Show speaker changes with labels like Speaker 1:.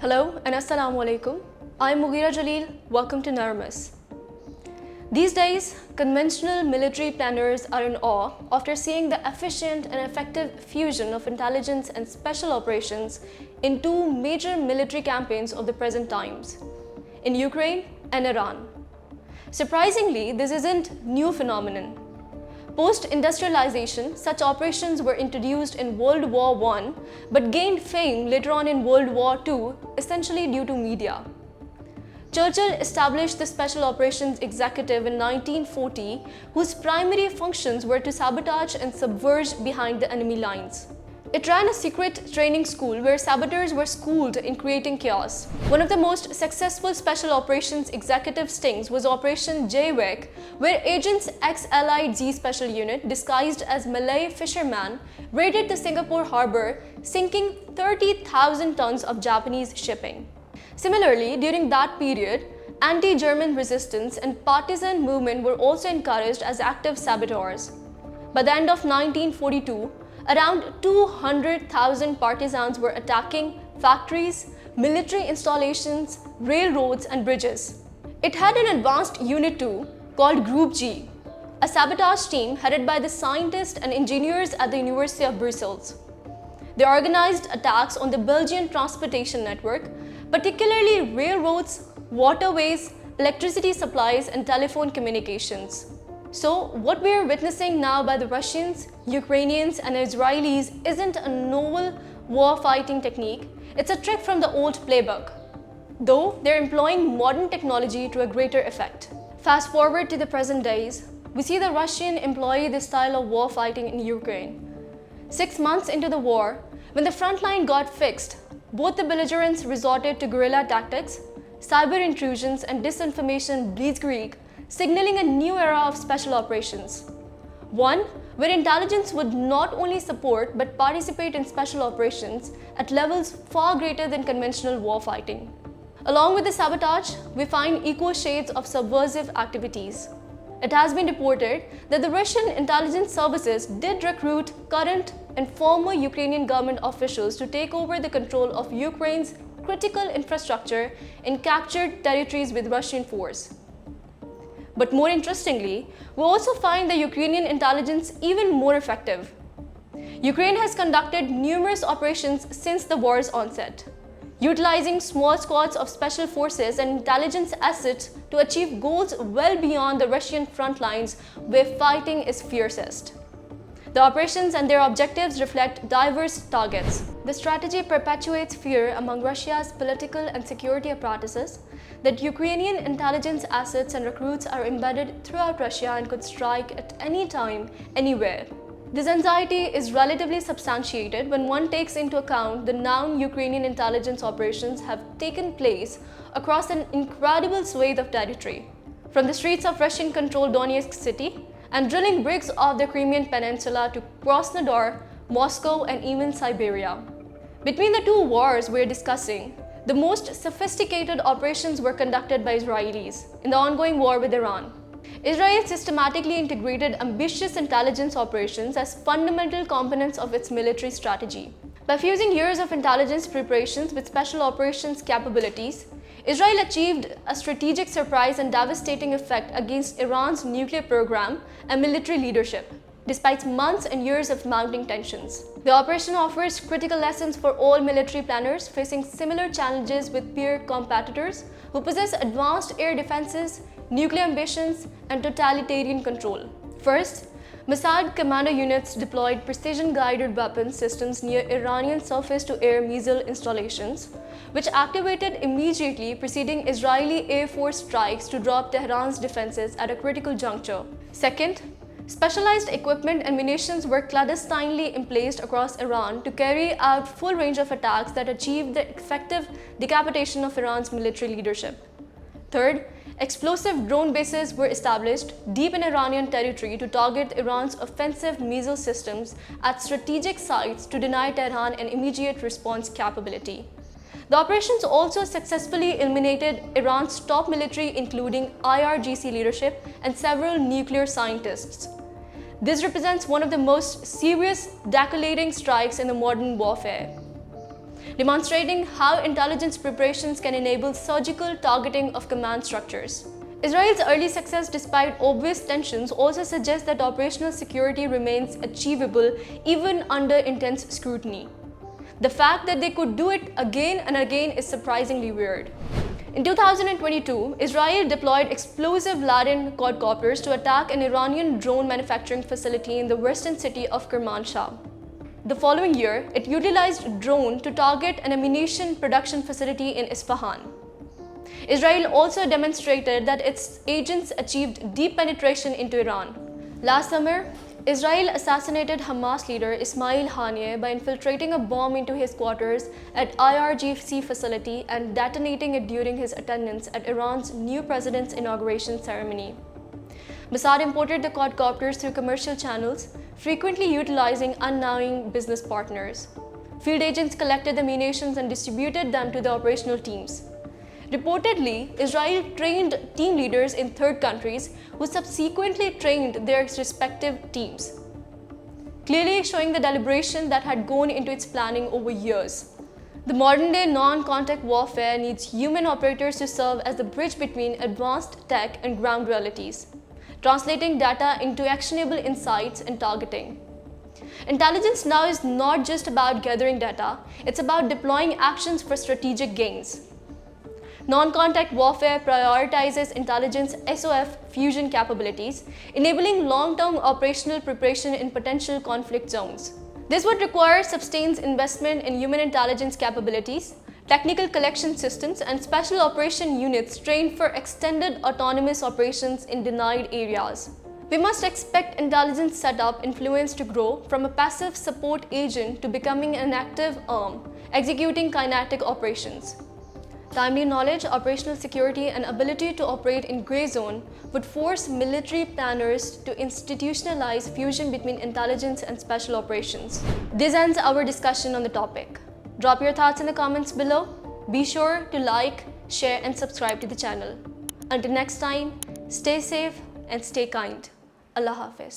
Speaker 1: Hello and Assalamu alaikum. I'm Mughira Jalil. Welcome to Narramus. These days, conventional military planners are in awe after seeing the efficient and effective fusion of intelligence and special operations in two major military campaigns of the present times, in Ukraine and Iran. Surprisingly, this isn't a new phenomenon. Post-industrialization, such operations were introduced in World War I but gained fame later on in World War II, essentially due to media. Churchill established the Special Operations Executive in 1940, whose primary functions were to sabotage and subverge behind the enemy lines. It ran a secret training school where saboteurs were schooled in creating chaos. One of the most successful Special Operations Executive stings was Operation JWEC, where agents ex-Allied Z Special Unit, disguised as Malay fishermen, raided the Singapore harbour, sinking 30,000 tons of Japanese shipping. Similarly, during that period, anti-German resistance and partisan movement were also encouraged as active saboteurs. By the end of 1942, around 200,000 partisans were attacking factories, military installations, railroads, and bridges. It had an advanced unit too, called Group G, a sabotage team headed by the scientists and engineers at the University of Brussels. They organized attacks on the Belgian transportation network, particularly railroads, waterways, electricity supplies, and telephone communications. So, what we are witnessing now by the Russians, Ukrainians, and Israelis isn't a novel war-fighting technique, it's a trick from the old playbook, though they're employing modern technology to a greater effect. Fast forward to the present days, we see the Russian employ this style of war-fighting in Ukraine. 6 months into the war, when the front line got fixed, both the belligerents resorted to guerrilla tactics, cyber intrusions, and disinformation blitzkrieg, signaling a new era of special operations. One where intelligence would not only support but participate in special operations at levels far greater than conventional warfighting. Along with the sabotage, we find equal shades of subversive activities. It has been reported that the Russian intelligence services did recruit current and former Ukrainian government officials to take over the control of Ukraine's critical infrastructure in captured territories with Russian force. But more interestingly, we also find the Ukrainian intelligence even more effective. Ukraine has conducted numerous operations since the war's onset, utilizing small squads of special forces and intelligence assets to achieve goals well beyond the Russian front lines where fighting is fiercest. The operations and their objectives reflect diverse targets. The strategy perpetuates fear among Russia's political and security apparatuses that Ukrainian intelligence assets and recruits are embedded throughout Russia and could strike at any time, anywhere. This anxiety is relatively substantiated when one takes into account the known Ukrainian intelligence operations have taken place across an incredible swathe of territory, from the streets of Russian-controlled Donetsk city and drilling rigs off the Crimean Peninsula to Krasnodar, Moscow, and even Siberia. Between the two wars we're discussing, the most sophisticated operations were conducted by Israelis in the ongoing war with Iran. Israel systematically integrated ambitious intelligence operations as fundamental components of its military strategy. By fusing years of intelligence preparations with special operations capabilities, Israel achieved a strategic surprise and devastating effect against Iran's nuclear program and military leadership, despite months and years of mounting tensions. The operation offers critical lessons for all military planners facing similar challenges with peer competitors who possess advanced air defenses, nuclear ambitions, and totalitarian control. First, Mossad commando units deployed precision-guided weapon systems near Iranian surface-to-air missile installations, which activated immediately preceding Israeli Air Force strikes to drop Tehran's defenses at a critical juncture. Second, specialized equipment and munitions were clandestinely emplaced across Iran to carry out full range of attacks that achieved the effective decapitation of Iran's military leadership. Third, explosive drone bases were established deep in Iranian territory to target Iran's offensive missile systems at strategic sites to deny Tehran an immediate response capability. The operations also successfully eliminated Iran's top military, including IRGC leadership and several nuclear scientists. This represents one of the most serious decollating strikes in the modern warfare. demonstrating how intelligence preparations can enable surgical targeting of command structures. Israel's early success, despite obvious tensions, also suggests that operational security remains achievable even under intense scrutiny. The fact that they could do it again and again is surprisingly weird. In 2022, Israel deployed explosive laden quadcopters to attack an Iranian drone manufacturing facility in the western city of Kermanshah. The following year, it utilized a drone to target an ammunition production facility in Isfahan. Israel also demonstrated that its agents achieved deep penetration into Iran. Last summer, Israel assassinated Hamas leader Ismail Haniyeh by infiltrating a bomb into his quarters at IRGC facility and detonating it during his attendance at Iran's new president's inauguration ceremony. Mossad imported the quadcopters through commercial channels, frequently utilizing unknowing business partners. Field agents collected the munitions and distributed them to the operational teams. Reportedly, Israel trained team leaders in third countries who subsequently trained their respective teams, clearly showing the deliberation that had gone into its planning over years. The modern-day non-contact warfare needs human operators to serve as the bridge between advanced tech and ground realities, translating data into actionable insights and targeting. Intelligence now is not just about gathering data, it's about deploying actions for strategic gains. Non-contact warfare prioritizes intelligence-SOF fusion capabilities, enabling long-term operational preparation in potential conflict zones. This would require sustained investment in human intelligence capabilities, technical collection systems, and special operation units trained for extended autonomous operations in denied areas. We must expect intelligence setup influence to grow from a passive support agent to becoming an active arm, executing kinetic operations. Timely knowledge, operational security, and ability to operate in gray zone would force military planners to institutionalize fusion between intelligence and special operations. This ends our discussion on the topic. Drop your thoughts in the comments below. Be sure to like, share, and subscribe to the channel. Until next time, stay safe and stay kind. Allah Hafiz.